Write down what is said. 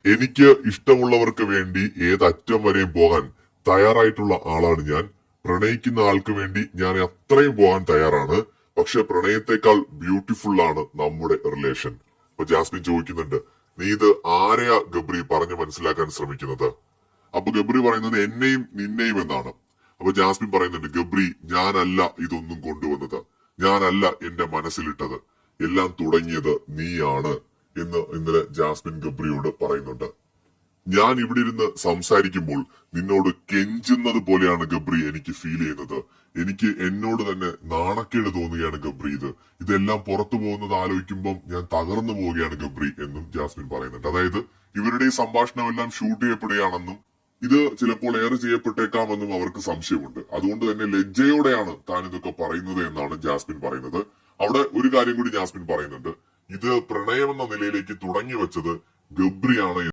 എനിക്ക് ഇഷ്ടമുള്ളവർക്ക് വേണ്ടി ഏതറ്റം വരെയും പോകാൻ തയ്യാറായിട്ടുള്ള ആളാണ് ഞാൻ. പ്രണയിക്കുന്ന ആൾക്ക് വേണ്ടി ഞാൻ അത്രയും പോകാൻ തയ്യാറാണ്. പക്ഷെ പ്രണയത്തെക്കാൾ ബ്യൂട്ടിഫുൾ ആണ് നമ്മുടെ റിലേഷൻ. അപ്പൊ ജാസ്മിൻ ചോദിക്കുന്നുണ്ട്, നീ ഇത് ആരെയാ ഗബ്രി പറഞ്ഞു മനസ്സിലാക്കാൻ ശ്രമിക്കുന്നത്? അപ്പൊ ഗബ്രി പറയുന്നത് എന്നെയും നിന്നെയും എന്നാണ്. അപ്പൊ ജാസ്മിൻ പറയുന്നുണ്ട്, ഗബ്രി ഞാനല്ല ഇതൊന്നും കൊണ്ടുവന്നത്, ഞാനല്ല എന്റെ മനസ്സിലിട്ടത്, എല്ലാം തുടങ്ങിയത് നീയാണ് എന്ന് ഇന്നലെ ജാസ്മിൻ ഗബ്രിയോട് പറയുന്നുണ്ട്. ഞാൻ ഇവിടെ ഇരുന്ന് സംസാരിക്കുമ്പോൾ നിന്നോട് കെഞ്ചുന്നത് പോലെയാണ് ഗബ്രി എനിക്ക് ഫീൽ ചെയ്യുന്നത്. എനിക്ക് എന്നോട് തന്നെ നാണക്കേട് തോന്നുകയാണ് ഗബ്രി. ഇതെല്ലാം പുറത്തു പോകുന്നത് ആലോചിക്കുമ്പോൾ ഞാൻ തകർന്നു പോവുകയാണ് ഗബ്രി എന്നും ജാസ്മിൻ പറയുന്നുണ്ട്. അതായത് ഇവരുടെ ഈ സംഭാഷണം എല്ലാം ഷൂട്ട് ചെയ്യപ്പെടുകയാണെന്നും ഇത് ചിലപ്പോൾ എയർ ചെയ്യപ്പെട്ടേക്കാമെന്നും അവർക്ക് സംശയമുണ്ട്. അതുകൊണ്ട് തന്നെ ലജ്ജയോടെയാണ് താൻ ഇതൊക്കെ പറയുന്നത് എന്നാണ് ജാസ്മിൻ പറയുന്നത്. അവിടെ ഒരു കാര്യം കൂടി ജാസ്മിൻ പറയുന്നുണ്ട്, ഇത് പ്രണയമെന്ന നിലയിലേക്ക് തുടങ്ങി വെച്ചത് ഗബ്രിയാണ്